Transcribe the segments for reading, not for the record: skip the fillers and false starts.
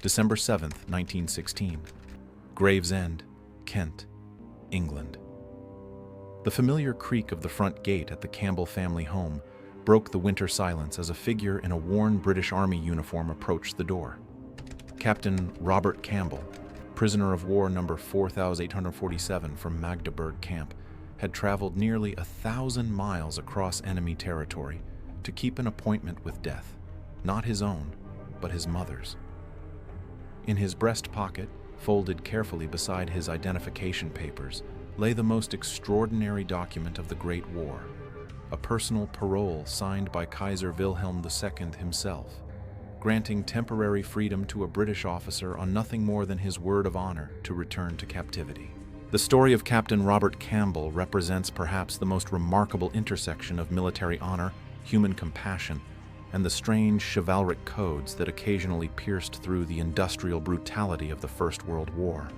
December 7, 1916. Gravesend, Kent, England. The familiar creak of the front gate at the Campbell family home broke the winter silence as a figure in a worn British Army uniform approached the door. Captain Robert Campbell, prisoner of war number 4847 from Magdeburg camp, had traveled nearly 1,000 miles across enemy territory to keep an appointment with death, not his own, but his mother's. In his breast pocket, folded carefully beside his identification papers, lay the most extraordinary document of the Great War, a personal parole signed by Kaiser Wilhelm II himself, granting temporary freedom to a British officer on nothing more than his word of honor to return to captivity. The story of Captain Robert Campbell represents perhaps the most remarkable intersection of military honor, human compassion, and the strange chivalric codes that occasionally pierced through the industrial brutality of the First World War.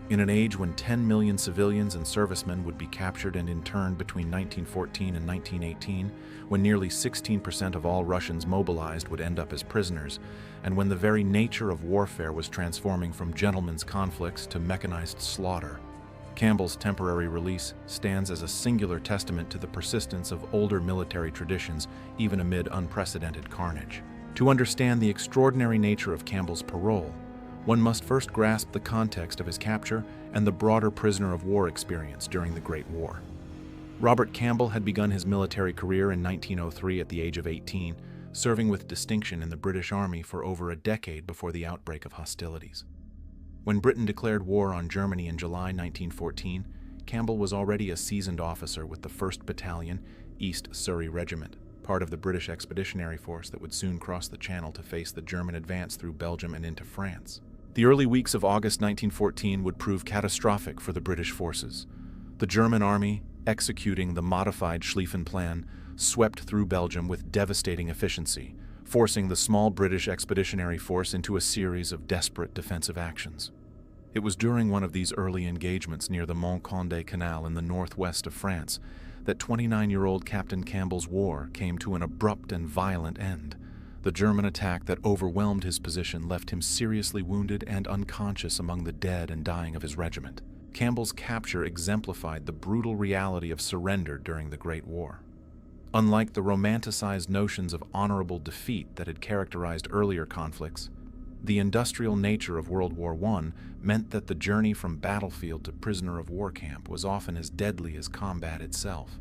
In an age when 10 million civilians and servicemen would be captured and interned between 1914 and 1918, when nearly 16% of all Russians mobilized would end up as prisoners, and when the very nature of warfare was transforming from gentlemen's conflicts to mechanized slaughter, Campbell's temporary release stands as a singular testament to the persistence of older military traditions, even amid unprecedented carnage. To understand the extraordinary nature of Campbell's parole, one must first grasp the context of his capture and the broader prisoner of war experience during the Great War. Robert Campbell had begun his military career in 1903 at the age of 18, serving with distinction in the British Army for over a decade before the outbreak of hostilities. When Britain declared war on Germany in July 1914, Campbell was already a seasoned officer with the 1st Battalion, East Surrey Regiment, part of the British Expeditionary Force that would soon cross the Channel to face the German advance through Belgium and into France. The early weeks of August 1914 would prove catastrophic for the British forces. The German army, executing the modified Schlieffen Plan, swept through Belgium with devastating efficiency, forcing the small British Expeditionary Force into a series of desperate defensive actions. It was during one of these early engagements near the Mont-Condé Canal in the northwest of France that 29-year-old Captain Campbell's war came to an abrupt and violent end. The German attack that overwhelmed his position left him seriously wounded and unconscious among the dead and dying of his regiment. Campbell's capture exemplified the brutal reality of surrender during the Great War. Unlike the romanticized notions of honorable defeat that had characterized earlier conflicts, the industrial nature of World War I meant that the journey from battlefield to prisoner of war camp was often as deadly as combat itself.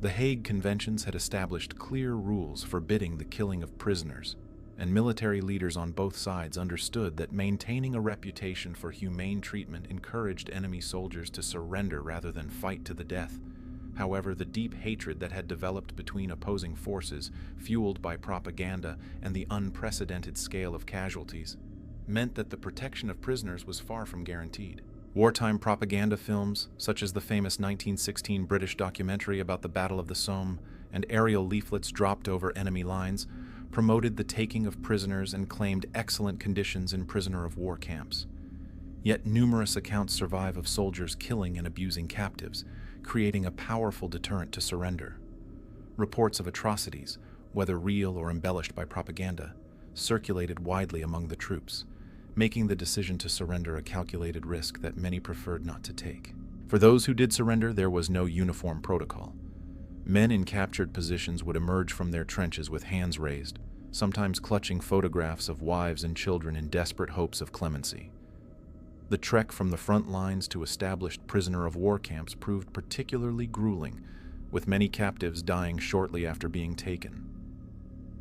The Hague Conventions had established clear rules forbidding the killing of prisoners, and military leaders on both sides understood that maintaining a reputation for humane treatment encouraged enemy soldiers to surrender rather than fight to the death. However, the deep hatred that had developed between opposing forces, fueled by propaganda and the unprecedented scale of casualties, meant that the protection of prisoners was far from guaranteed. Wartime propaganda films, such as the famous 1916 British documentary about the Battle of the Somme, and aerial leaflets dropped over enemy lines, promoted the taking of prisoners and claimed excellent conditions in prisoner of war camps. Yet numerous accounts survive of soldiers killing and abusing captives, creating a powerful deterrent to surrender. Reports of atrocities, whether real or embellished by propaganda, circulated widely among the troops, making the decision to surrender a calculated risk that many preferred not to take. For those who did surrender, there was no uniform protocol. Men in captured positions would emerge from their trenches with hands raised, sometimes clutching photographs of wives and children in desperate hopes of clemency. The trek from the front lines to established prisoner of war camps proved particularly grueling, with many captives dying shortly after being taken.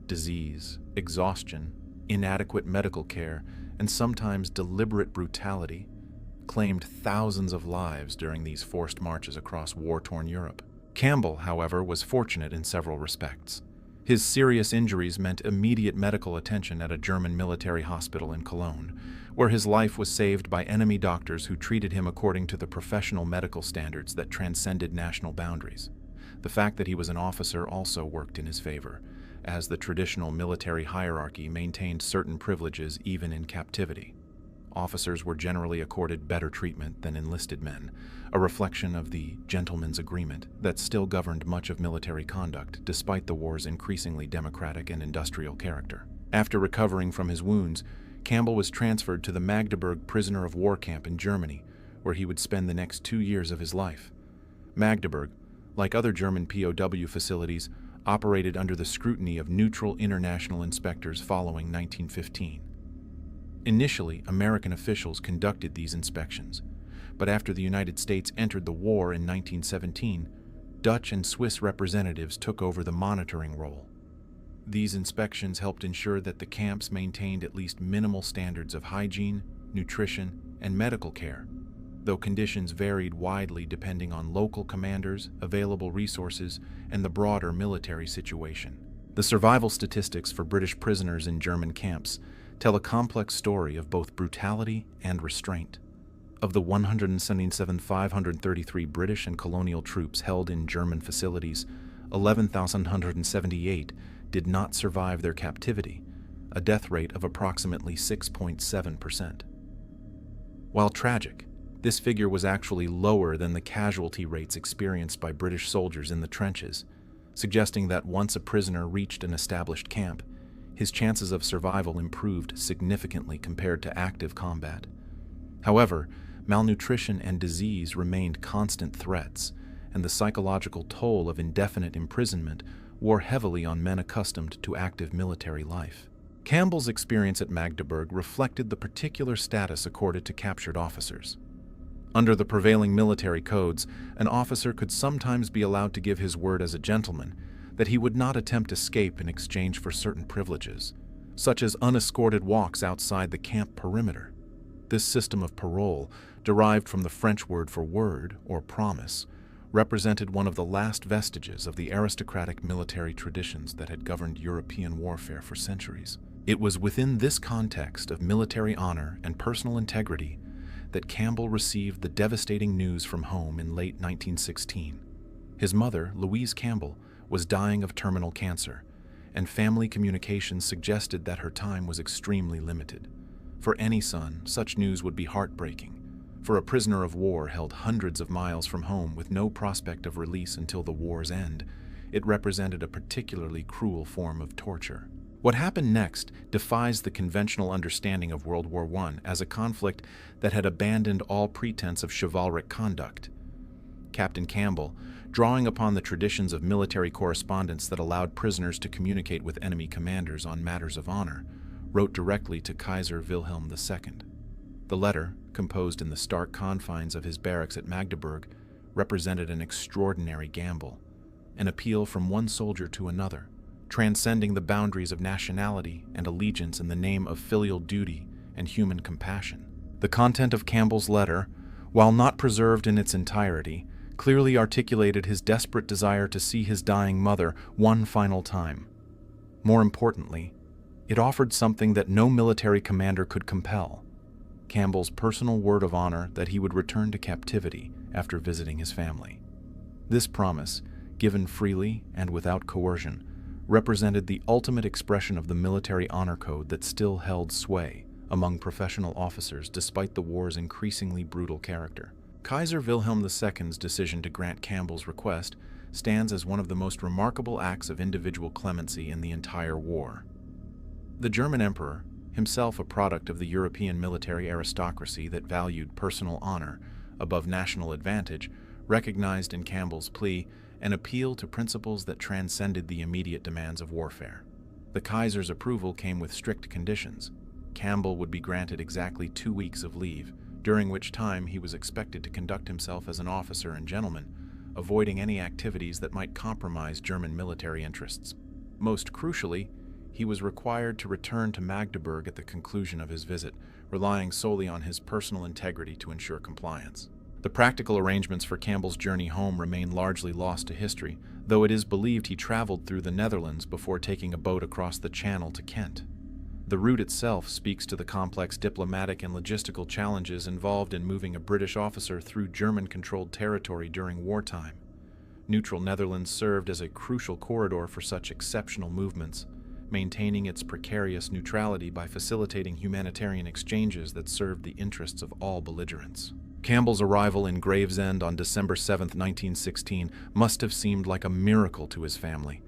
Disease, exhaustion, inadequate medical care, and sometimes deliberate brutality claimed thousands of lives during these forced marches across war-torn Europe. Campbell, however, was fortunate in several respects. His serious injuries meant immediate medical attention at a German military hospital in Cologne, where his life was saved by enemy doctors who treated him according to the professional medical standards that transcended national boundaries. The fact that he was an officer also worked in his favor, as the traditional military hierarchy maintained certain privileges even in captivity. Officers were generally accorded better treatment than enlisted men, a reflection of the gentleman's agreement that still governed much of military conduct despite the war's increasingly democratic and industrial character. After recovering from his wounds, Campbell was transferred to the Magdeburg prisoner of war camp in Germany, where he would spend the next 2 years of his life. Magdeburg, like other German POW facilities, operated under the scrutiny of neutral international inspectors following 1915. Initially, American officials conducted these inspections, but after the United States entered the war in 1917, Dutch and Swiss representatives took over the monitoring role. These inspections helped ensure that the camps maintained at least minimal standards of hygiene, nutrition, and medical care, though conditions varied widely depending on local commanders, available resources, and the broader military situation. The survival statistics for British prisoners in German camps tell a complex story of both brutality and restraint. Of the 177,533 British and colonial troops held in German facilities, 11,178 did not survive their captivity, a death rate of approximately 6.7%. While tragic, this figure was actually lower than the casualty rates experienced by British soldiers in the trenches, suggesting that once a prisoner reached an established camp, his chances of survival improved significantly compared to active combat. However, malnutrition and disease remained constant threats, and the psychological toll of indefinite imprisonment wore heavily on men accustomed to active military life. Campbell's experience at Magdeburg reflected the particular status accorded to captured officers. Under the prevailing military codes, an officer could sometimes be allowed to give his word as a gentleman that he would not attempt escape in exchange for certain privileges, such as unescorted walks outside the camp perimeter. This system of parole, derived from the French word for word or promise, represented one of the last vestiges of the aristocratic military traditions that had governed European warfare for centuries. It was within this context of military honor and personal integrity that Campbell received the devastating news from home in late 1916. His mother, Louise Campbell, was dying of terminal cancer, and family communications suggested that her time was extremely limited. For any son, such news would be heartbreaking. For a prisoner of war held hundreds of miles from home with no prospect of release until the war's end, it represented a particularly cruel form of torture. What happened next defies the conventional understanding of World War I as a conflict that had abandoned all pretense of chivalric conduct. Captain Campbell, drawing upon the traditions of military correspondence that allowed prisoners to communicate with enemy commanders on matters of honor, wrote directly to Kaiser Wilhelm II. The letter, composed in the stark confines of his barracks at Magdeburg, represented an extraordinary gamble, an appeal from one soldier to another, transcending the boundaries of nationality and allegiance in the name of filial duty and human compassion. The content of Campbell's letter, while not preserved in its entirety, clearly articulated his desperate desire to see his dying mother one final time. More importantly, it offered something that no military commander could compel: Campbell's personal word of honor that he would return to captivity after visiting his family. This promise, given freely and without coercion, represented the ultimate expression of the military honor code that still held sway among professional officers despite the war's increasingly brutal character. Kaiser Wilhelm II's decision to grant Campbell's request stands as one of the most remarkable acts of individual clemency in the entire war. The German emperor, himself a product of the European military aristocracy that valued personal honor above national advantage, recognized in Campbell's plea an appeal to principles that transcended the immediate demands of warfare. The Kaiser's approval came with strict conditions. Campbell would be granted exactly 2 weeks of leave, during which time he was expected to conduct himself as an officer and gentleman, avoiding any activities that might compromise German military interests. Most crucially, he was required to return to Magdeburg at the conclusion of his visit, relying solely on his personal integrity to ensure compliance. The practical arrangements for Campbell's journey home remain largely lost to history, though it is believed he traveled through the Netherlands before taking a boat across the Channel to Kent. The route itself speaks to the complex diplomatic and logistical challenges involved in moving a British officer through German-controlled territory during wartime. Neutral Netherlands served as a crucial corridor for such exceptional movements, maintaining its precarious neutrality by facilitating humanitarian exchanges that served the interests of all belligerents. Campbell's arrival in Gravesend on December 7, 1916, must have seemed like a miracle to his family.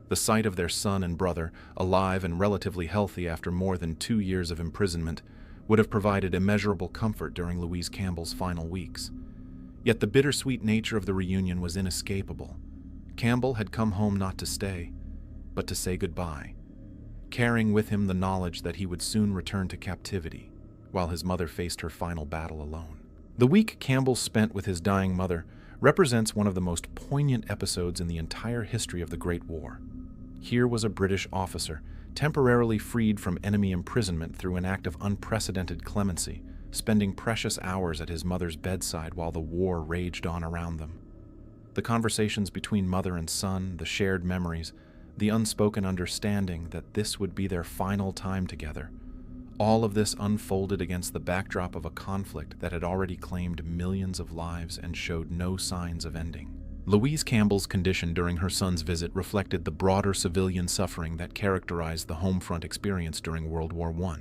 The sight of their son and brother, alive and relatively healthy after more than 2 years of imprisonment, would have provided immeasurable comfort during Louise Campbell's final weeks. Yet the bittersweet nature of the reunion was inescapable. Campbell had come home not to stay, but to say goodbye, carrying with him the knowledge that he would soon return to captivity, while his mother faced her final battle alone. The week Campbell spent with his dying mother represents one of the most poignant episodes in the entire history of the Great War. Here was a British officer, temporarily freed from enemy imprisonment through an act of unprecedented clemency, spending precious hours at his mother's bedside while the war raged on around them. The conversations between mother and son, the shared memories, the unspoken understanding that this would be their final time together, all of this unfolded against the backdrop of a conflict that had already claimed millions of lives and showed no signs of ending. Louise Campbell's condition during her son's visit reflected the broader civilian suffering that characterized the home front experience during World War I.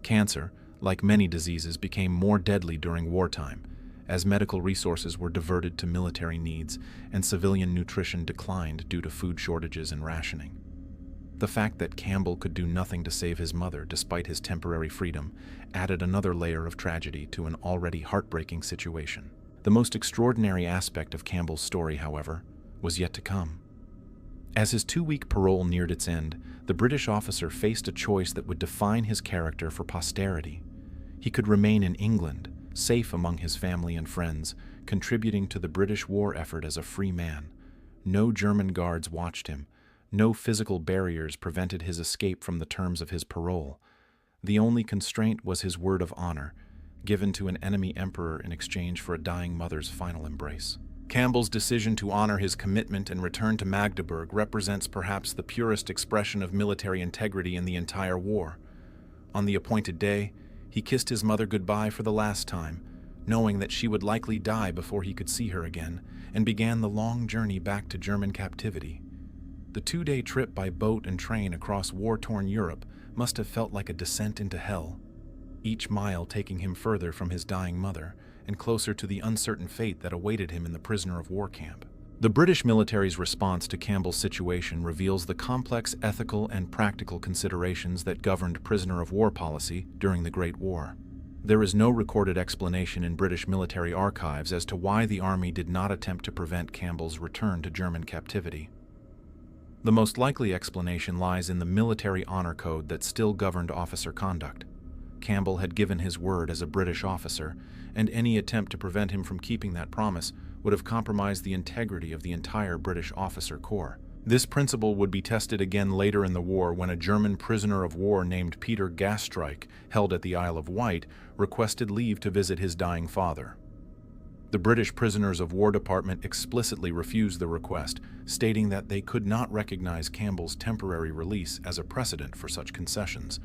Cancer, like many diseases, became more deadly during wartime, as medical resources were diverted to military needs and civilian nutrition declined due to food shortages and rationing. The fact that Campbell could do nothing to save his mother despite his temporary freedom added another layer of tragedy to an already heartbreaking situation. The most extraordinary aspect of Campbell's story, however, was yet to come. As his 2-week parole neared its end, the British officer faced a choice that would define his character for posterity. He could remain in England, safe among his family and friends, contributing to the British war effort as a free man. No German guards watched him. No physical barriers prevented his escape from the terms of his parole. The only constraint was his word of honor, given to an enemy emperor in exchange for a dying mother's final embrace. Campbell's decision to honor his commitment and return to Magdeburg represents perhaps the purest expression of military integrity in the entire war. On the appointed day, he kissed his mother goodbye for the last time, knowing that she would likely die before he could see her again, and began the long journey back to German captivity. The 2-day trip by boat and train across war-torn Europe must have felt like a descent into hell, each mile taking him further from his dying mother and closer to the uncertain fate that awaited him in the prisoner of war camp. The British military's response to Campbell's situation reveals the complex ethical and practical considerations that governed prisoner of war policy during the Great War. There is no recorded explanation in British military archives as to why the army did not attempt to prevent Campbell's return to German captivity. The most likely explanation lies in the military honor code that still governed officer conduct. Campbell had given his word as a British officer, and any attempt to prevent him from keeping that promise would have compromised the integrity of the entire British officer corps. This principle would be tested again later in the war when a German prisoner of war named Peter Gastreich, held at the Isle of Wight, requested leave to visit his dying father. The British Prisoners of War Department explicitly refused the request, stating that they could not recognize Campbell's temporary release as a precedent for such concessions.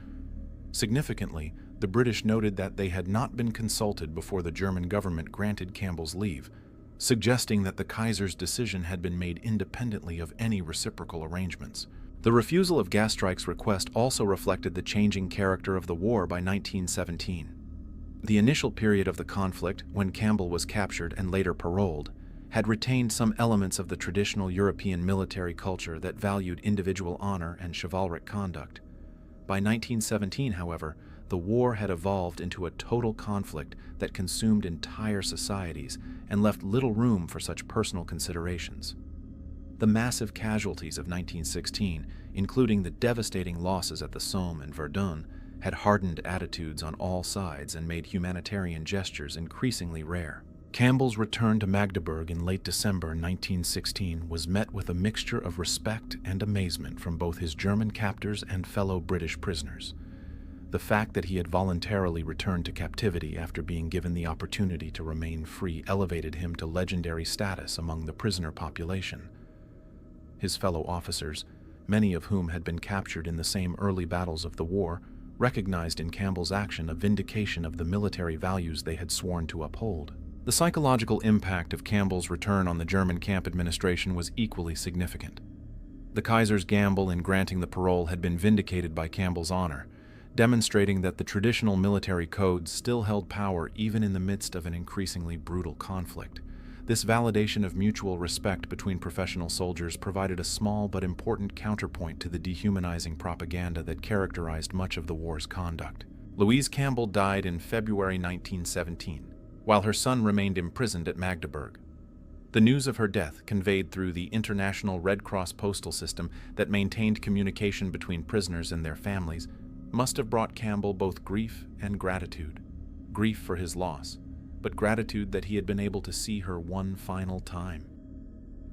Significantly, the British noted that they had not been consulted before the German government granted Campbell's leave, suggesting that the Kaiser's decision had been made independently of any reciprocal arrangements. The refusal of Gastreich's request also reflected the changing character of the war by 1917. The initial period of the conflict, when Campbell was captured and later paroled, had retained some elements of the traditional European military culture that valued individual honor and chivalric conduct. By 1917, however, the war had evolved into a total conflict that consumed entire societies and left little room for such personal considerations. The massive casualties of 1916, including the devastating losses at the Somme and Verdun, had hardened attitudes on all sides and made humanitarian gestures increasingly rare. Campbell's return to Magdeburg in late December 1916 was met with a mixture of respect and amazement from both his German captors and fellow British prisoners. The fact that he had voluntarily returned to captivity after being given the opportunity to remain free elevated him to legendary status among the prisoner population. His fellow officers, many of whom had been captured in the same early battles of the war, recognized in Campbell's action a vindication of the military values they had sworn to uphold. The psychological impact of Campbell's return on the German camp administration was equally significant. The Kaiser's gamble in granting the parole had been vindicated by Campbell's honor, demonstrating that the traditional military codes still held power even in the midst of an increasingly brutal conflict. This validation of mutual respect between professional soldiers provided a small but important counterpoint to the dehumanizing propaganda that characterized much of the war's conduct. Louise Campbell died in February 1917, while her son remained imprisoned at Magdeburg. The news of her death, conveyed through the International Red Cross postal system that maintained communication between prisoners and their families, must have brought Campbell both grief and gratitude. Grief for his loss, but gratitude that he had been able to see her one final time.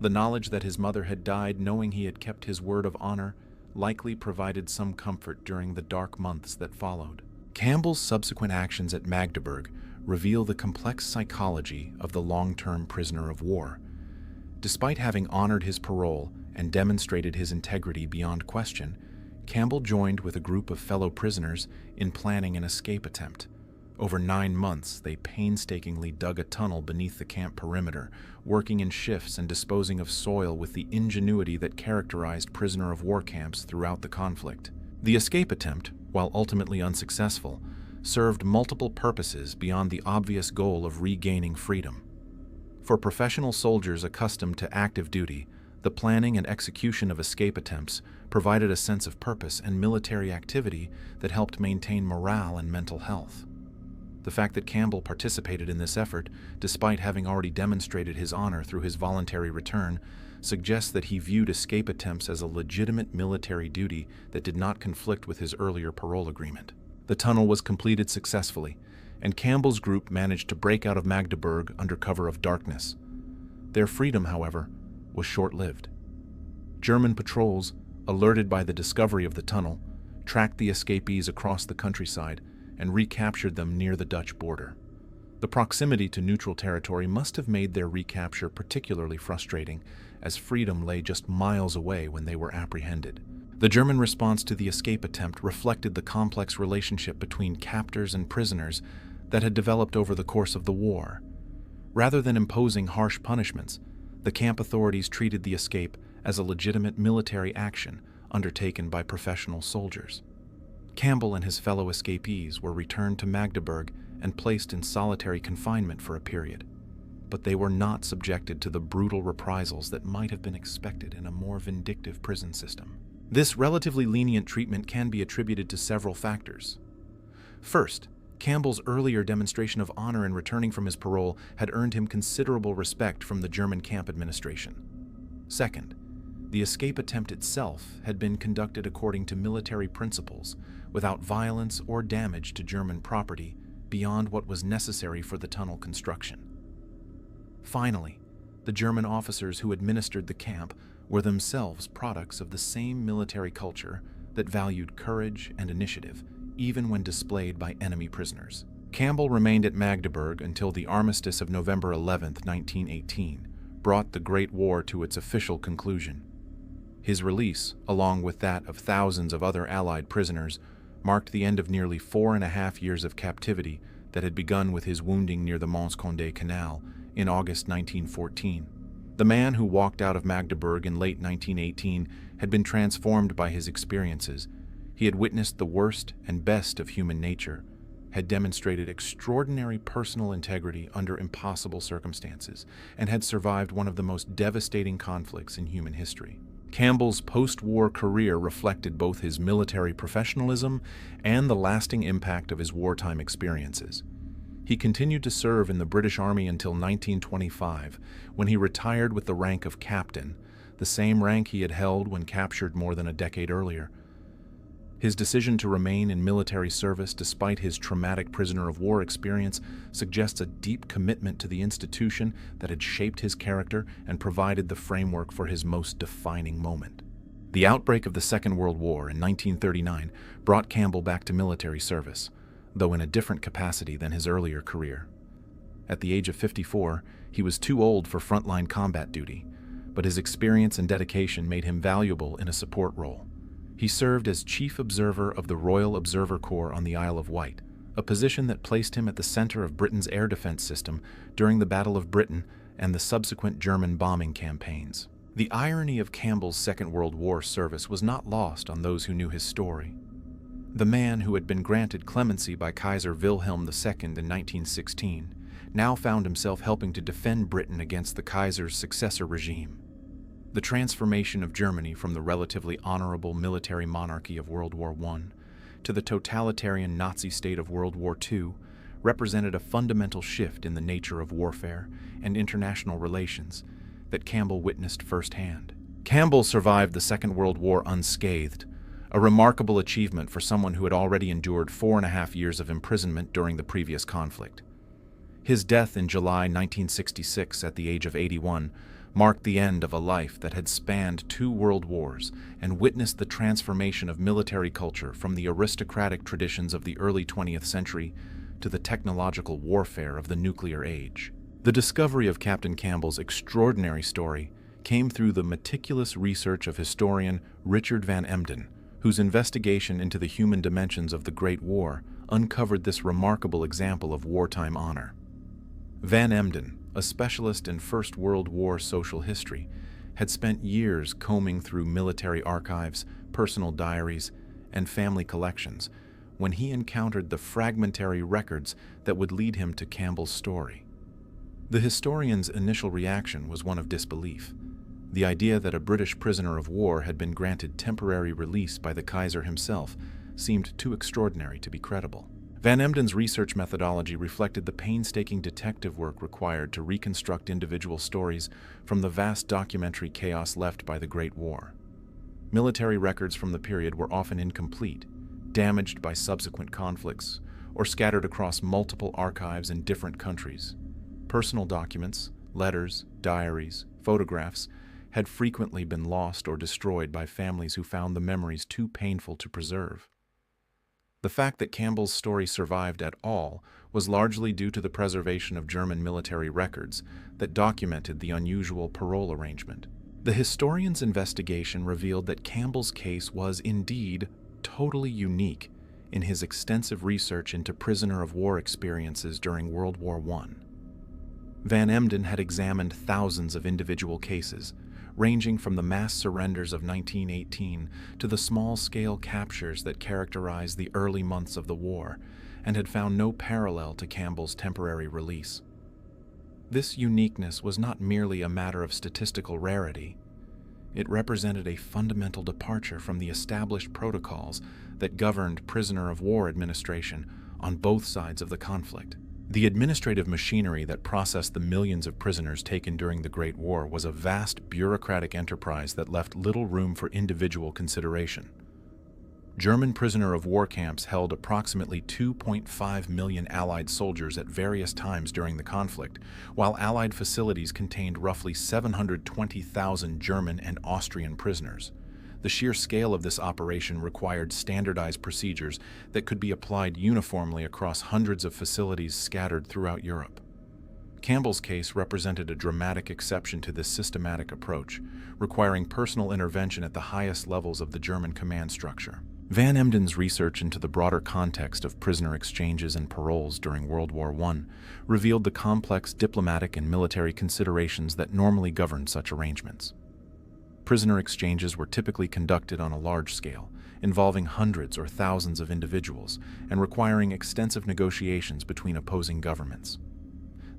The knowledge that his mother had died knowing he had kept his word of honor likely provided some comfort during the dark months that followed. Campbell's subsequent actions at Magdeburg reveal the complex psychology of the long-term prisoner of war. Despite having honored his parole and demonstrated his integrity beyond question, Campbell joined with a group of fellow prisoners in planning an escape attempt. Over 9 months, they painstakingly dug a tunnel beneath the camp perimeter, working in shifts and disposing of soil with the ingenuity that characterized prisoner of war camps throughout the conflict. The escape attempt, while ultimately unsuccessful, served multiple purposes beyond the obvious goal of regaining freedom. For professional soldiers accustomed to active duty, the planning and execution of escape attempts provided a sense of purpose and military activity that helped maintain morale and mental health. The fact that Campbell participated in this effort, despite having already demonstrated his honor through his voluntary return, suggests that he viewed escape attempts as a legitimate military duty that did not conflict with his earlier parole agreement. The tunnel was completed successfully, and Campbell's group managed to break out of Magdeburg under cover of darkness. Their freedom, however, was short-lived. German patrols, alerted by the discovery of the tunnel, tracked the escapees across the countryside and recaptured them near the Dutch border. The proximity to neutral territory must have made their recapture particularly frustrating, as freedom lay just miles away when they were apprehended. The German response to the escape attempt reflected the complex relationship between captors and prisoners that had developed over the course of the war. Rather than imposing harsh punishments, the camp authorities treated the escape as a legitimate military action undertaken by professional soldiers. Campbell and his fellow escapees were returned to Magdeburg and placed in solitary confinement for a period, but they were not subjected to the brutal reprisals that might have been expected in a more vindictive prison system. This relatively lenient treatment can be attributed to several factors. First, Campbell's earlier demonstration of honor in returning from his parole had earned him considerable respect from the German camp administration. Second, the escape attempt itself had been conducted according to military principles, without violence or damage to German property beyond what was necessary for the tunnel construction. Finally, the German officers who administered the camp were themselves products of the same military culture that valued courage and initiative, even when displayed by enemy prisoners. Campbell remained at Magdeburg until the Armistice of November 11, 1918, brought the Great War to its official conclusion. His release, along with that of thousands of other Allied prisoners, marked the end of nearly 4.5 years of captivity that had begun with his wounding near the Mons Condé Canal in August 1914. The man who walked out of Magdeburg in late 1918 had been transformed by his experiences. He had witnessed the worst and best of human nature, had demonstrated extraordinary personal integrity under impossible circumstances, and had survived one of the most devastating conflicts in human history. Campbell's post-war career reflected both his military professionalism and the lasting impact of his wartime experiences. He continued to serve in the British Army until 1925, when he retired with the rank of captain, the same rank he had held when captured more than a decade earlier. His decision to remain in military service despite his traumatic prisoner of war experience suggests a deep commitment to the institution that had shaped his character and provided the framework for his most defining moment. The outbreak of the Second World War in 1939 brought Campbell back to military service, though in a different capacity than his earlier career. At the age of 54, he was too old for frontline combat duty, but his experience and dedication made him valuable in a support role. He served as chief observer of the Royal Observer Corps on the Isle of Wight, a position that placed him at the center of Britain's air defense system during the Battle of Britain and the subsequent German bombing campaigns. The irony of Campbell's Second World War service was not lost on those who knew his story. The man who had been granted clemency by Kaiser Wilhelm II in 1916 now found himself helping to defend Britain against the Kaiser's successor regime. The transformation of Germany from the relatively honorable military monarchy of World War I to the totalitarian Nazi state of World War II represented a fundamental shift in the nature of warfare and international relations that Campbell witnessed firsthand. Campbell survived the Second World War unscathed, a remarkable achievement for someone who had already endured 4.5 years of imprisonment during the previous conflict. His death in July 1966 at the age of 81 marked the end of a life that had spanned 2 world wars and witnessed the transformation of military culture from the aristocratic traditions of the early 20th century to the technological warfare of the nuclear age. The discovery of Captain Campbell's extraordinary story came through the meticulous research of historian Richard Van Emden, whose investigation into the human dimensions of the Great War uncovered this remarkable example of wartime honor. Van Emden, a specialist in First World War social history, had spent years combing through military archives, personal diaries, and family collections when he encountered the fragmentary records that would lead him to Campbell's story. The historian's initial reaction was one of disbelief. The idea that a British prisoner of war had been granted temporary release by the Kaiser himself seemed too extraordinary to be credible. Van Emden's research methodology reflected the painstaking detective work required to reconstruct individual stories from the vast documentary chaos left by the Great War. Military records from the period were often incomplete, damaged by subsequent conflicts, or scattered across multiple archives in different countries. Personal documents, letters, diaries, photographs had frequently been lost or destroyed by families who found the memories too painful to preserve. The fact that Campbell's story survived at all was largely due to the preservation of German military records that documented the unusual parole arrangement. The historian's investigation revealed that Campbell's case was indeed totally unique in his extensive research into prisoner of war experiences during World War I. Van Emden had examined thousands of individual cases, ranging from the mass surrenders of 1918 to the small-scale captures that characterized the early months of the war, and had found no parallel to Campbell's temporary release. This uniqueness was not merely a matter of statistical rarity. It represented a fundamental departure from the established protocols that governed prisoner of war administration on both sides of the conflict. The administrative machinery that processed the millions of prisoners taken during the Great War was a vast bureaucratic enterprise that left little room for individual consideration. German prisoner of war camps held approximately 2.5 million Allied soldiers at various times during the conflict, while Allied facilities contained roughly 720,000 German and Austrian prisoners. The sheer scale of this operation required standardized procedures that could be applied uniformly across hundreds of facilities scattered throughout Europe. Campbell's case represented a dramatic exception to this systematic approach, requiring personal intervention at the highest levels of the German command structure. Van Emden's research into the broader context of prisoner exchanges and paroles during World War I revealed the complex diplomatic and military considerations that normally governed such arrangements. Prisoner exchanges were typically conducted on a large scale, involving hundreds or thousands of individuals and requiring extensive negotiations between opposing governments.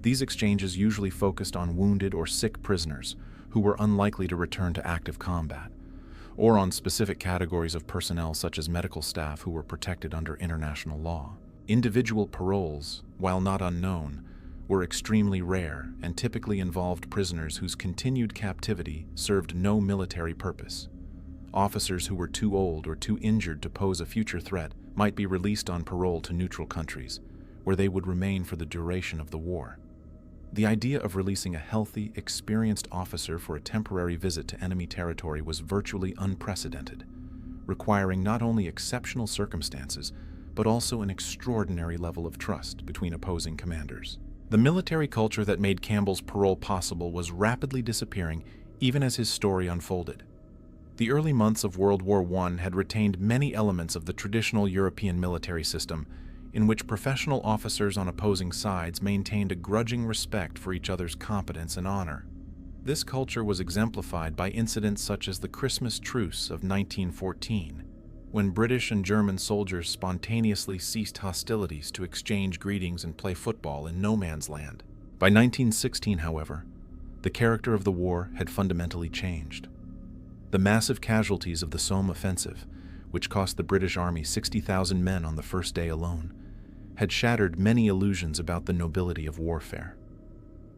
These exchanges usually focused on wounded or sick prisoners who were unlikely to return to active combat, or on specific categories of personnel such as medical staff who were protected under international law. Individual paroles, while not unknown, were extremely rare and typically involved prisoners whose continued captivity served no military purpose. Officers who were too old or too injured to pose a future threat might be released on parole to neutral countries, where they would remain for the duration of the war. The idea of releasing a healthy, experienced officer for a temporary visit to enemy territory was virtually unprecedented, requiring not only exceptional circumstances, but also an extraordinary level of trust between opposing commanders. The military culture that made Campbell's parole possible was rapidly disappearing even as his story unfolded. The early months of World War I had retained many elements of the traditional European military system, in which professional officers on opposing sides maintained a grudging respect for each other's competence and honor. This culture was exemplified by incidents such as the Christmas Truce of 1914, when British and German soldiers spontaneously ceased hostilities to exchange greetings and play football in no man's land. By 1916, however, the character of the war had fundamentally changed. The massive casualties of the Somme offensive, which cost the British Army 60,000 men on the first day alone, had shattered many illusions about the nobility of warfare.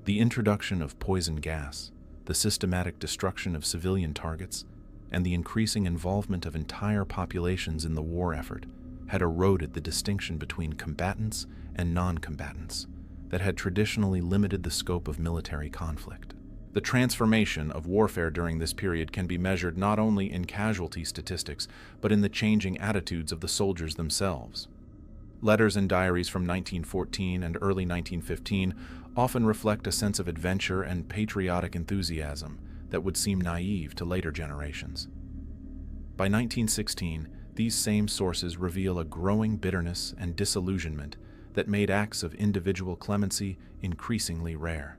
The introduction of poison gas, the systematic destruction of civilian targets, and the increasing involvement of entire populations in the war effort had eroded the distinction between combatants and non-combatants that had traditionally limited the scope of military conflict. The transformation of warfare during this period can be measured not only in casualty statistics, but in the changing attitudes of the soldiers themselves. Letters and diaries from 1914 and early 1915 often reflect a sense of adventure and patriotic enthusiasm that would seem naive to later generations. By 1916, these same sources reveal a growing bitterness and disillusionment that made acts of individual clemency increasingly rare.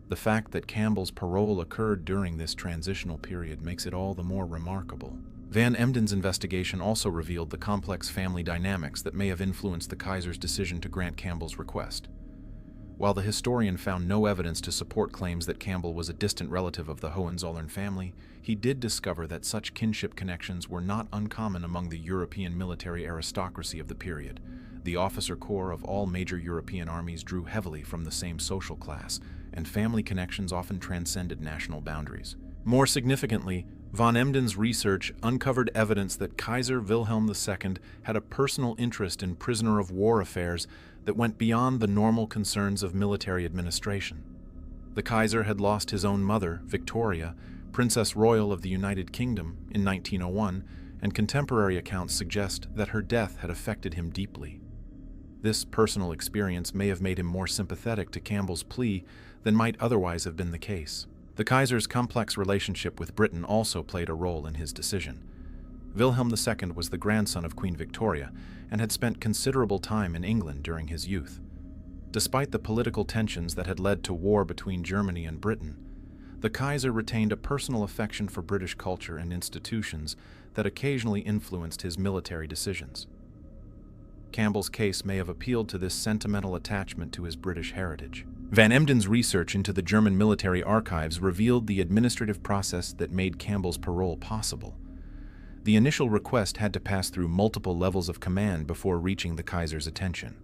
The fact that Campbell's parole occurred during this transitional period makes it all the more remarkable. Van Emden's investigation also revealed the complex family dynamics that may have influenced the Kaiser's decision to grant Campbell's request. While the historian found no evidence to support claims that Campbell was a distant relative of the Hohenzollern family, he did discover that such kinship connections were not uncommon among the European military aristocracy of the period. The officer corps of all major European armies drew heavily from the same social class, and family connections often transcended national boundaries. More significantly, Van Emden's research uncovered evidence that Kaiser Wilhelm II had a personal interest in prisoner of war affairs that went beyond the normal concerns of military administration. The Kaiser had lost his own mother, Victoria, Princess Royal of the United Kingdom, in 1901, and contemporary accounts suggest that her death had affected him deeply. This personal experience may have made him more sympathetic to Campbell's plea than might otherwise have been the case. The Kaiser's complex relationship with Britain also played a role in his decision. Wilhelm II was the grandson of Queen Victoria and had spent considerable time in England during his youth. Despite the political tensions that had led to war between Germany and Britain, the Kaiser retained a personal affection for British culture and institutions that occasionally influenced his military decisions. Campbell's case may have appealed to this sentimental attachment to his British heritage. Van Emden's research into the German military archives revealed the administrative process that made Campbell's parole possible. The initial request had to pass through multiple levels of command before reaching the Kaiser's attention.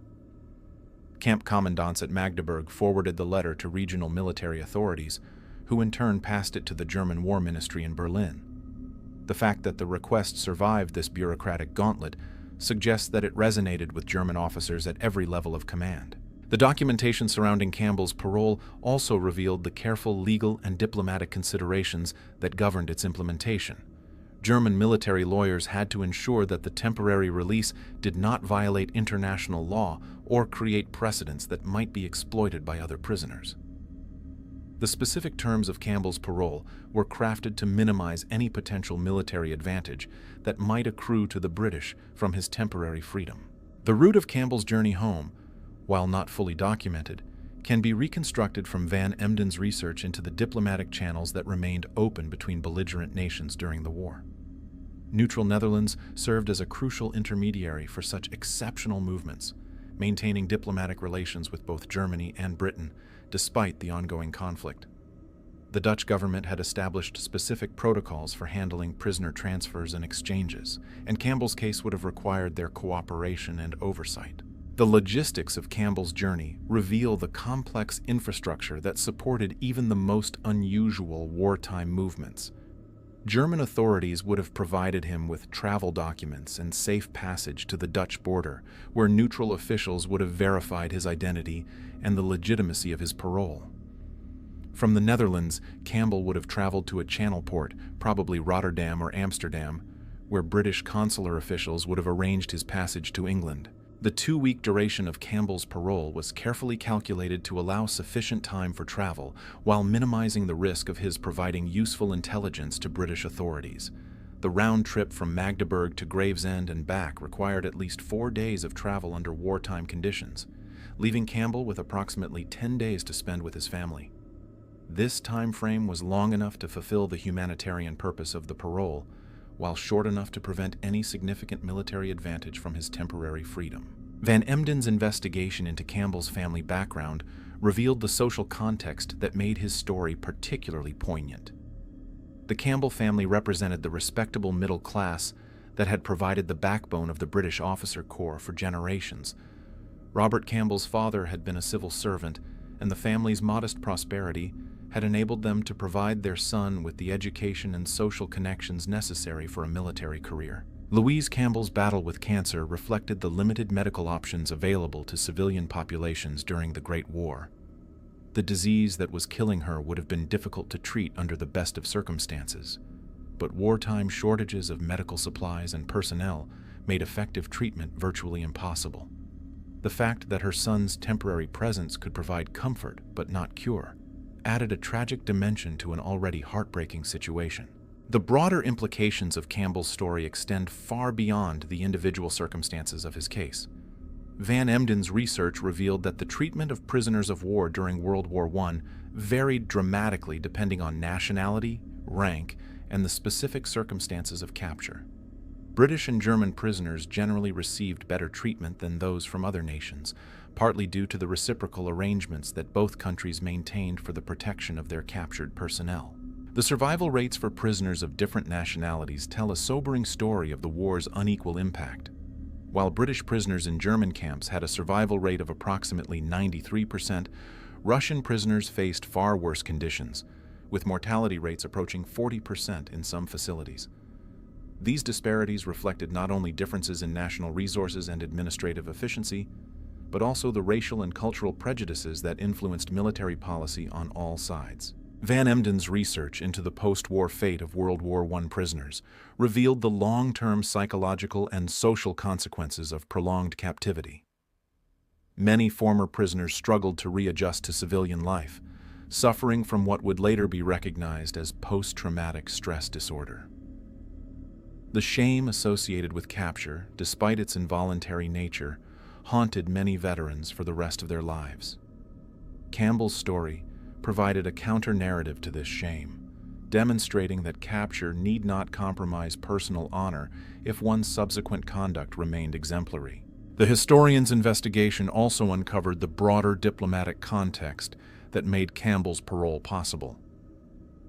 Camp commandants at Magdeburg forwarded the letter to regional military authorities, who in turn passed it to the German War Ministry in Berlin. The fact that the request survived this bureaucratic gauntlet suggests that it resonated with German officers at every level of command. The documentation surrounding Campbell's parole also revealed the careful legal and diplomatic considerations that governed its implementation. German military lawyers had to ensure that the temporary release did not violate international law or create precedents that might be exploited by other prisoners. The specific terms of Campbell's parole were crafted to minimize any potential military advantage that might accrue to the British from his temporary freedom. The route of Campbell's journey home, while not fully documented, can be reconstructed from Van Emden's research into the diplomatic channels that remained open between belligerent nations during the war. Neutral Netherlands served as a crucial intermediary for such exceptional movements, maintaining diplomatic relations with both Germany and Britain despite the ongoing conflict. The Dutch government had established specific protocols for handling prisoner transfers and exchanges, and Campbell's case would have required their cooperation and oversight. The logistics of Campbell's journey reveal the complex infrastructure that supported even the most unusual wartime movements. German authorities would have provided him with travel documents and safe passage to the Dutch border, where neutral officials would have verified his identity and the legitimacy of his parole. From the Netherlands, Campbell would have traveled to a channel port, probably Rotterdam or Amsterdam, where British consular officials would have arranged his passage to England. The 2-week duration of Campbell's parole was carefully calculated to allow sufficient time for travel, while minimizing the risk of his providing useful intelligence to British authorities. The round trip from Magdeburg to Gravesend and back required at least 4 days of travel under wartime conditions, leaving Campbell with approximately 10 days to spend with his family. This time frame was long enough to fulfill the humanitarian purpose of the parole, while short enough to prevent any significant military advantage from his temporary freedom. Van Emden's investigation into Campbell's family background revealed the social context that made his story particularly poignant. The Campbell family represented the respectable middle class that had provided the backbone of the British officer corps for generations. Robert Campbell's father had been a civil servant, and the family's modest prosperity had enabled them to provide their son with the education and social connections necessary for a military career. Louise Campbell's battle with cancer reflected the limited medical options available to civilian populations during the Great War. The disease that was killing her would have been difficult to treat under the best of circumstances, but wartime shortages of medical supplies and personnel made effective treatment virtually impossible. The fact that her son's temporary presence could provide comfort but not cure added a tragic dimension to an already heartbreaking situation. The broader implications of Campbell's story extend far beyond the individual circumstances of his case. Van Emden's research revealed that the treatment of prisoners of war during World War I varied dramatically depending on nationality, rank, and the specific circumstances of capture. British and German prisoners generally received better treatment than those from other nations, partly due to the reciprocal arrangements that both countries maintained for the protection of their captured personnel. The survival rates for prisoners of different nationalities tell a sobering story of the war's unequal impact. While British prisoners in German camps had a survival rate of approximately 93%, Russian prisoners faced far worse conditions, with mortality rates approaching 40% in some facilities. These disparities reflected not only differences in national resources and administrative efficiency, but also the racial and cultural prejudices that influenced military policy on all sides. Van Emden's research into the post-war fate of World War I prisoners revealed the long-term psychological and social consequences of prolonged captivity. Many former prisoners struggled to readjust to civilian life, suffering from what would later be recognized as post-traumatic stress disorder. The shame associated with capture, despite its involuntary nature, haunted many veterans for the rest of their lives. Campbell's story provided a counter-narrative to this shame, demonstrating that capture need not compromise personal honor if one's subsequent conduct remained exemplary. The historian's investigation also uncovered the broader diplomatic context that made Campbell's parole possible.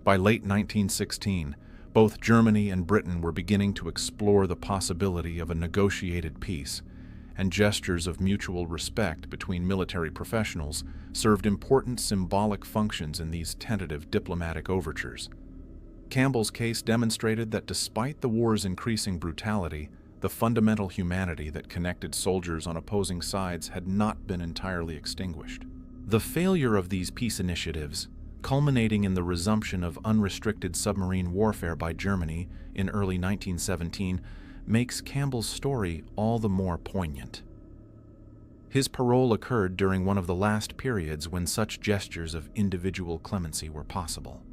By late 1916, both Germany and Britain were beginning to explore the possibility of a negotiated peace, and gestures of mutual respect between military professionals served important symbolic functions in these tentative diplomatic overtures. Campbell's case demonstrated that despite the war's increasing brutality, the fundamental humanity that connected soldiers on opposing sides had not been entirely extinguished. The failure of these peace initiatives, culminating in the resumption of unrestricted submarine warfare by Germany in early 1917, makes Campbell's story all the more poignant. His parole occurred during one of the last periods when such gestures of individual clemency were possible.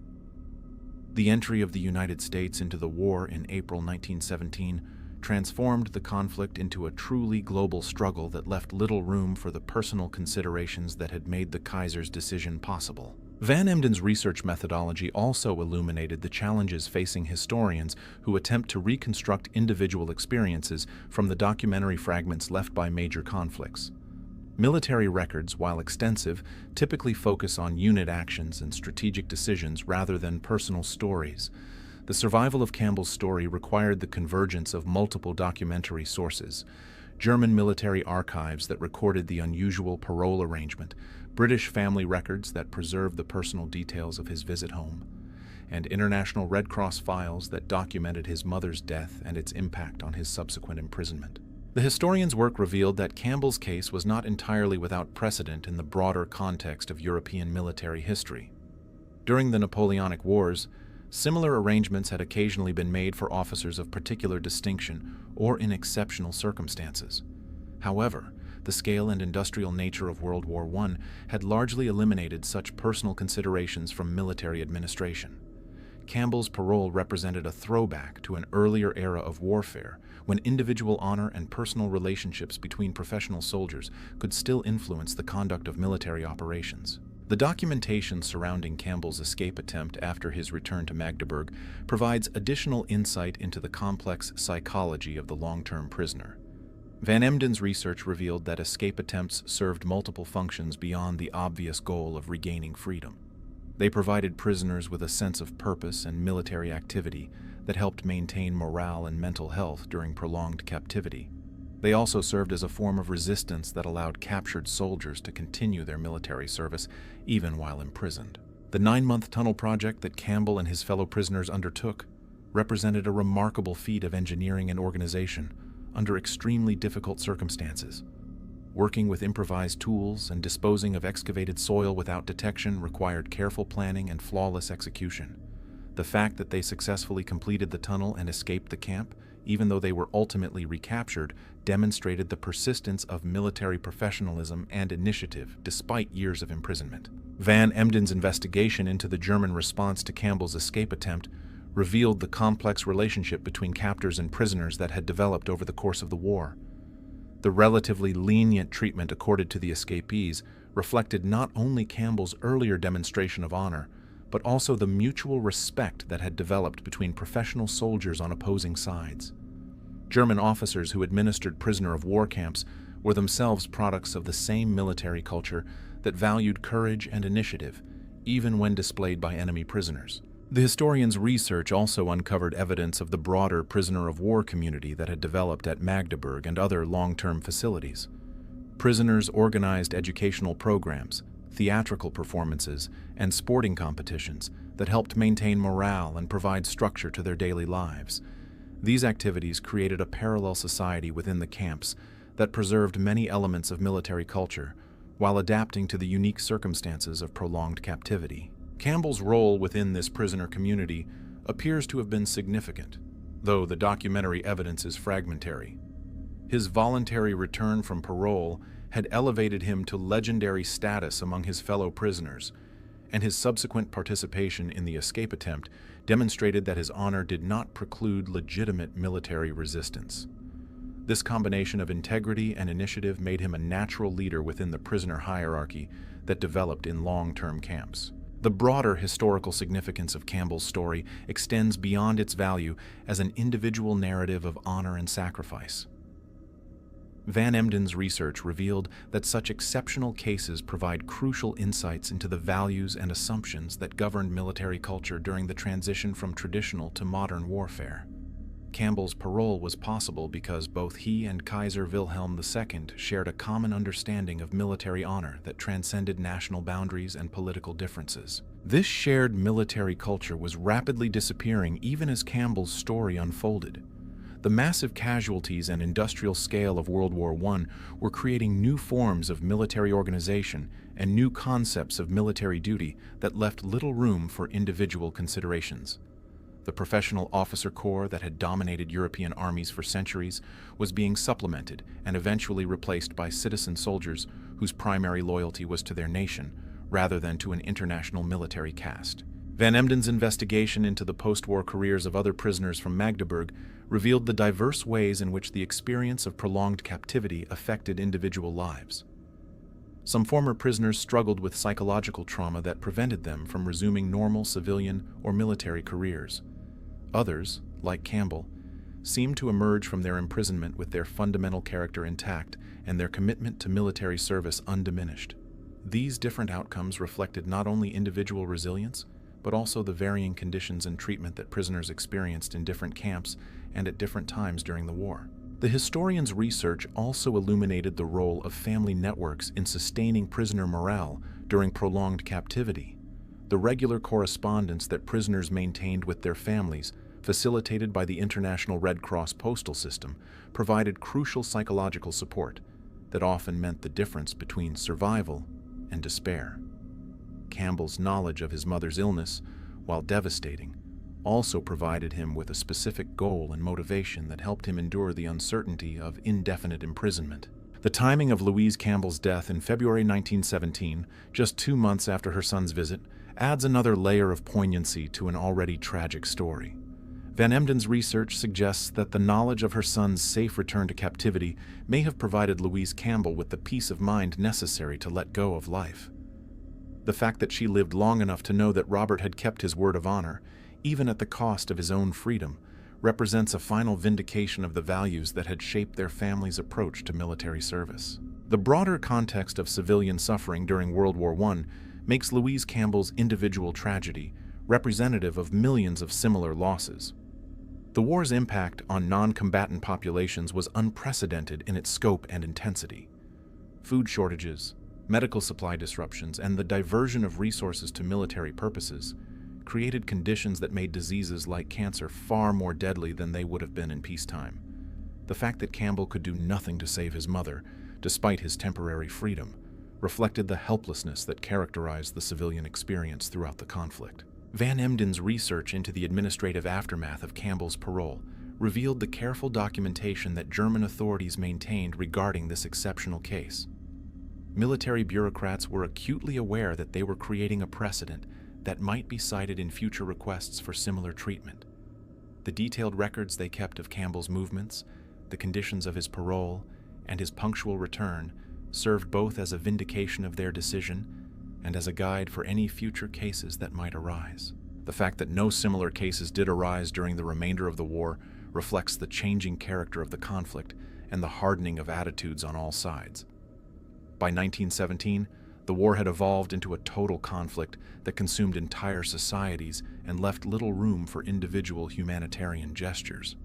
The entry of the United States into the war in April 1917 transformed the conflict into a truly global struggle that left little room for the personal considerations that had made the Kaiser's decision possible. Van Emden's research methodology also illuminated the challenges facing historians who attempt to reconstruct individual experiences from the documentary fragments left by major conflicts. Military records, while extensive, typically focus on unit actions and strategic decisions rather than personal stories. The survival of Campbell's story required the convergence of multiple documentary sources: German military archives that recorded the unusual parole arrangement, British family records that preserved the personal details of his visit home, and International Red Cross files that documented his mother's death and its impact on his subsequent imprisonment. The historian's work revealed that Campbell's case was not entirely without precedent in the broader context of European military history. During the Napoleonic Wars, similar arrangements had occasionally been made for officers of particular distinction or in exceptional circumstances. However, the scale and industrial nature of World War I had largely eliminated such personal considerations from military administration. Campbell's parole represented a throwback to an earlier era of warfare when individual honor and personal relationships between professional soldiers could still influence the conduct of military operations. The documentation surrounding Campbell's escape attempt after his return to Magdeburg provides additional insight into the complex psychology of the long-term prisoner. Van Emden's research revealed that escape attempts served multiple functions beyond the obvious goal of regaining freedom. They provided prisoners with a sense of purpose and military activity that helped maintain morale and mental health during prolonged captivity. They also served as a form of resistance that allowed captured soldiers to continue their military service even while imprisoned. The 9-month tunnel project that Campbell and his fellow prisoners undertook represented a remarkable feat of engineering and organization under extremely difficult circumstances. Working with improvised tools and disposing of excavated soil without detection required careful planning and flawless execution. The fact that they successfully completed the tunnel and escaped the camp, even though they were ultimately recaptured, demonstrated the persistence of military professionalism and initiative despite years of imprisonment. Van Emden's investigation into the German response to Campbell's escape attempt revealed the complex relationship between captors and prisoners that had developed over the course of the war. The relatively lenient treatment accorded to the escapees reflected not only Campbell's earlier demonstration of honor, but also the mutual respect that had developed between professional soldiers on opposing sides. German officers who administered prisoner-of-war camps were themselves products of the same military culture that valued courage and initiative, even when displayed by enemy prisoners. The historian's research also uncovered evidence of the broader prisoner-of-war community that had developed at Magdeburg and other long-term facilities. Prisoners organized educational programs, theatrical performances, and sporting competitions that helped maintain morale and provide structure to their daily lives. These activities created a parallel society within the camps that preserved many elements of military culture while adapting to the unique circumstances of prolonged captivity. Campbell's role within this prisoner community appears to have been significant, though the documentary evidence is fragmentary. His voluntary return from parole had elevated him to legendary status among his fellow prisoners, and his subsequent participation in the escape attempt demonstrated that his honor did not preclude legitimate military resistance. This combination of integrity and initiative made him a natural leader within the prisoner hierarchy that developed in long-term camps. The broader historical significance of Campbell's story extends beyond its value as an individual narrative of honor and sacrifice. Van Emden's research revealed that such exceptional cases provide crucial insights into the values and assumptions that governed military culture during the transition from traditional to modern warfare. Campbell's parole was possible because both he and Kaiser Wilhelm II shared a common understanding of military honor that transcended national boundaries and political differences. This shared military culture was rapidly disappearing even as Campbell's story unfolded. The massive casualties and industrial scale of World War I were creating new forms of military organization and new concepts of military duty that left little room for individual considerations. The professional officer corps that had dominated European armies for centuries was being supplemented and eventually replaced by citizen soldiers whose primary loyalty was to their nation rather than to an international military caste. Van Emden's investigation into the post-war careers of other prisoners from Magdeburg revealed the diverse ways in which the experience of prolonged captivity affected individual lives. Some former prisoners struggled with psychological trauma that prevented them from resuming normal civilian or military careers. Others, like Campbell, seemed to emerge from their imprisonment with their fundamental character intact and their commitment to military service undiminished. These different outcomes reflected not only individual resilience, but also the varying conditions and treatment that prisoners experienced in different camps and at different times during the war. The historian's research also illuminated the role of family networks in sustaining prisoner morale during prolonged captivity. The regular correspondence that prisoners maintained with their families, facilitated by the International Red Cross postal system, provided crucial psychological support that often meant the difference between survival and despair. Campbell's knowledge of his mother's illness, while devastating, also provided him with a specific goal and motivation that helped him endure the uncertainty of indefinite imprisonment. The timing of Louise Campbell's death in February 1917, just 2 months after her son's visit, adds another layer of poignancy to an already tragic story. Van Emden's research suggests that the knowledge of her son's safe return to captivity may have provided Louise Campbell with the peace of mind necessary to let go of life. The fact that she lived long enough to know that Robert had kept his word of honor, even at the cost of his own freedom, represents a final vindication of the values that had shaped their family's approach to military service. The broader context of civilian suffering during World War I makes Louise Campbell's individual tragedy representative of millions of similar losses. The war's impact on non-combatant populations was unprecedented in its scope and intensity. Food shortages, medical supply disruptions, and the diversion of resources to military purposes created conditions that made diseases like cancer far more deadly than they would have been in peacetime. The fact that Campbell could do nothing to save his mother, despite his temporary freedom, reflected the helplessness that characterized the civilian experience throughout the conflict. Van Emden's research into the administrative aftermath of Campbell's parole revealed the careful documentation that German authorities maintained regarding this exceptional case. Military bureaucrats were acutely aware that they were creating a precedent that might be cited in future requests for similar treatment. The detailed records they kept of Campbell's movements, the conditions of his parole, and his punctual return served both as a vindication of their decision and as a guide for any future cases that might arise. The fact that no similar cases did arise during the remainder of the war reflects the changing character of the conflict and the hardening of attitudes on all sides. By 1917, the war had evolved into a total conflict that consumed entire societies and left little room for individual humanitarian gestures.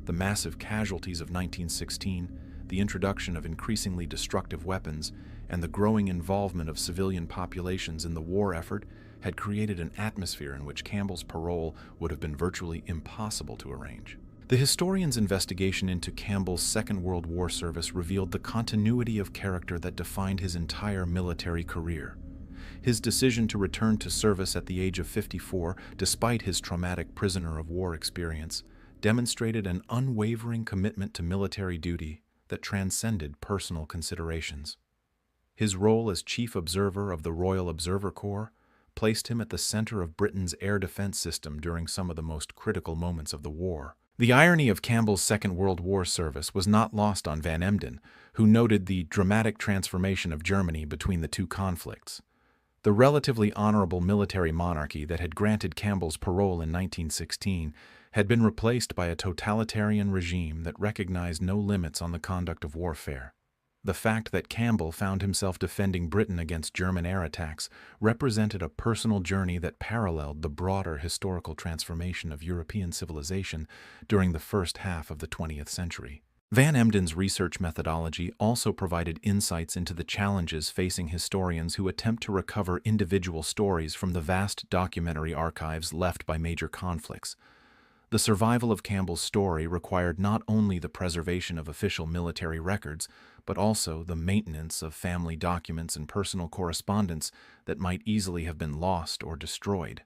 The massive casualties of 1916, the introduction of increasingly destructive weapons, and the growing involvement of civilian populations in the war effort had created an atmosphere in which Campbell's parole would have been virtually impossible to arrange. The historian's investigation into Campbell's Second World War service revealed the continuity of character that defined his entire military career. His decision to return to service at the age of 54, despite his traumatic prisoner of war experience, demonstrated an unwavering commitment to military duty that transcended personal considerations. His role as chief observer of the Royal Observer Corps placed him at the center of Britain's air defense system during some of the most critical moments of the war. The irony of Campbell's Second World War service was not lost on Van Emden, who noted the dramatic transformation of Germany between the two conflicts. The relatively honorable military monarchy that had granted Campbell's parole in 1916 had been replaced by a totalitarian regime that recognized no limits on the conduct of warfare. The fact that Campbell found himself defending Britain against German air attacks represented a personal journey that paralleled the broader historical transformation of European civilization during the first half of the 20th century. Van Emden's research methodology also provided insights into the challenges facing historians who attempt to recover individual stories from the vast documentary archives left by major conflicts. The survival of Campbell's story required not only the preservation of official military records, but also the maintenance of family documents and personal correspondence that might easily have been lost or destroyed.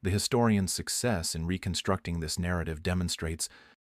The historian's success in reconstructing this narrative demonstrates